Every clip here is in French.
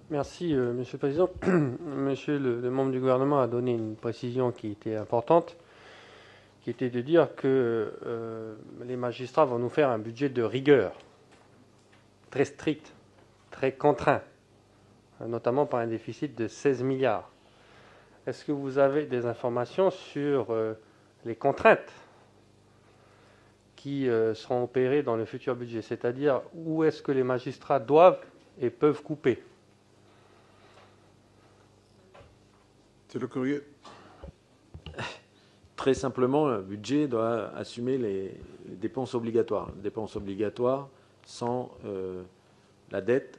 Merci, Monsieur le Président. Monsieur le membre du gouvernement a donné une précision qui était importante, qui était de dire que les magistrats vont nous faire un budget de rigueur, très strict, très contraint, notamment par un déficit de 16 milliards. Est-ce que vous avez des informations sur les contraintes qui seront opérées dans le futur budget, c'est-à-dire où est-ce que les magistrats doivent et peuvent couper? C'est le courrier. Très simplement, le budget doit assumer les dépenses obligatoires. Les dépenses obligatoires sans la dette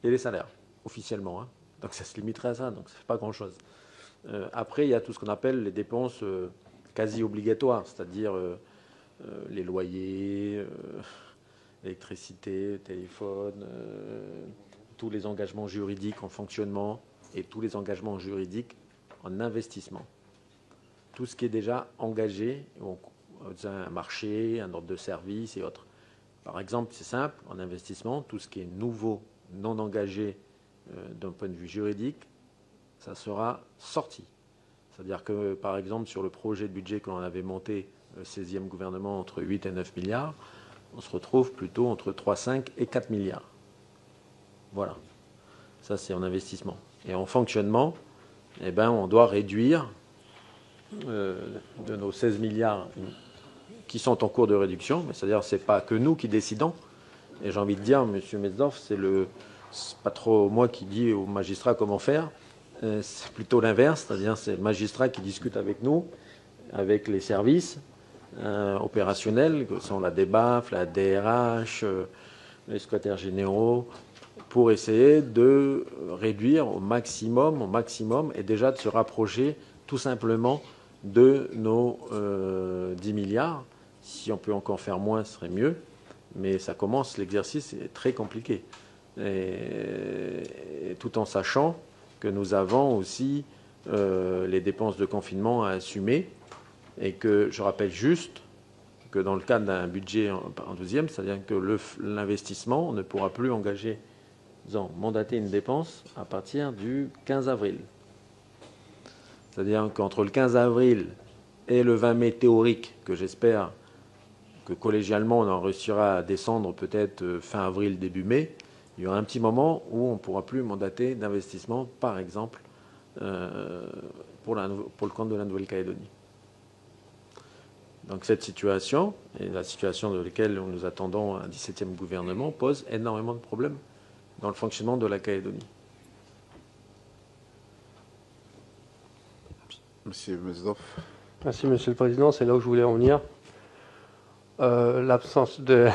et les salaires, officiellement. Hein. Donc ça se limiterait à ça, donc ça ne fait pas grand-chose. Après, il y a tout ce qu'on appelle les dépenses quasi obligatoires, c'est-à-dire les loyers, l'électricité, le téléphone, tous les engagements juridiques en fonctionnement et tous les engagements juridiques en investissement. Tout ce qui est déjà engagé, un marché, un ordre de service et autres. Par exemple, c'est simple, en investissement, tout ce qui est nouveau, non engagé d'un point de vue juridique, ça sera sorti. C'est-à-dire que, par exemple, sur le projet de budget que l'on avait monté, le 16e gouvernement, entre 8 et 9 milliards, on se retrouve plutôt entre 3, 5 et 4 milliards. Voilà. Ça, c'est en investissement. Et en fonctionnement, eh ben, on doit réduire de nos 16 milliards qui sont en cours de réduction, mais c'est-à-dire que ce n'est pas que nous qui décidons. Et j'ai envie de dire, M. Metzdorf, c'est pas trop moi qui dis aux magistrats comment faire, c'est plutôt l'inverse, c'est-à-dire c'est le magistrat qui discute avec nous, avec les services opérationnels, que sont la DEBAF, la DRH, les secrétaires généraux, pour essayer de réduire au maximum, et déjà de se rapprocher tout simplement de nos 10 milliards. Si on peut encore faire moins, ce serait mieux. Mais ça commence, l'exercice est très compliqué. Et tout en sachant que nous avons aussi les dépenses de confinement à assumer. Et que je rappelle juste que dans le cadre d'un budget en deuxième, c'est-à-dire que l'investissement, on ne pourra plus engager, mandater une dépense à partir du 15 avril. C'est-à-dire qu'entre le 15 avril et le 20 mai théorique, que j'espère que collégialement on en réussira à descendre peut-être fin avril, début mai, il y aura un petit moment où on ne pourra plus mandater d'investissement, par exemple, pour le compte de la Nouvelle-Calédonie. Donc cette situation, et la situation de laquelle nous attendons un 17e gouvernement, pose énormément de problèmes dans le fonctionnement de la Calédonie. Monsieur Metzdorf. Merci, Monsieur le Président. C'est là où je voulais en venir. L'absence de...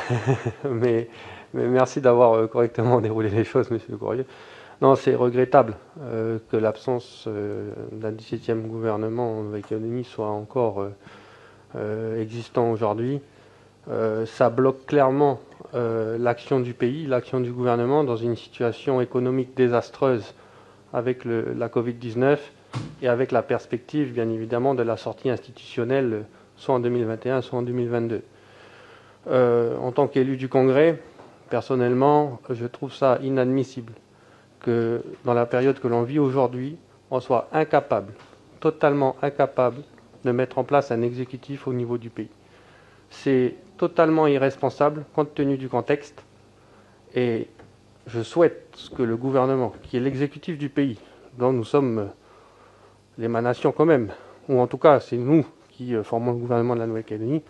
mais merci d'avoir correctement déroulé les choses, Monsieur le Courrier. Non, c'est regrettable que l'absence d'un 17e gouvernement en Nouvelle-Calédonie soit encore existant aujourd'hui. Ça bloque clairement l'action du pays, l'action du gouvernement dans une situation économique désastreuse avec la Covid-19 et avec la perspective, bien évidemment, de la sortie institutionnelle, soit en 2021, soit en 2022. En tant qu'élu du Congrès, personnellement, je trouve ça inadmissible que, dans la période que l'on vit aujourd'hui, on soit incapable, totalement incapable, de mettre en place un exécutif au niveau du pays. C'est totalement irresponsable, compte tenu du contexte, et je souhaite que le gouvernement, qui est l'exécutif du pays, dont nous sommes l'émanation quand même, ou en tout cas c'est nous qui formons le gouvernement de la Nouvelle-Calédonie,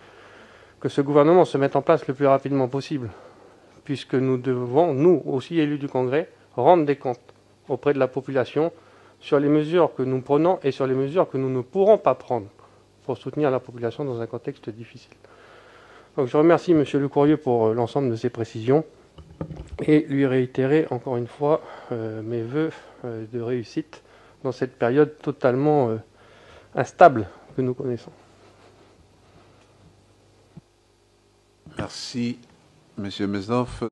que ce gouvernement se mette en place le plus rapidement possible, puisque nous devons, nous aussi élus du Congrès, rendre des comptes auprès de la population sur les mesures que nous prenons et sur les mesures que nous ne pourrons pas prendre pour soutenir la population dans un contexte difficile. Donc je remercie M. Le Courrier pour l'ensemble de ses précisions et lui réitérer encore une fois mes vœux de réussite dans cette période totalement instable que nous connaissons. Merci, Monsieur Metzdorf.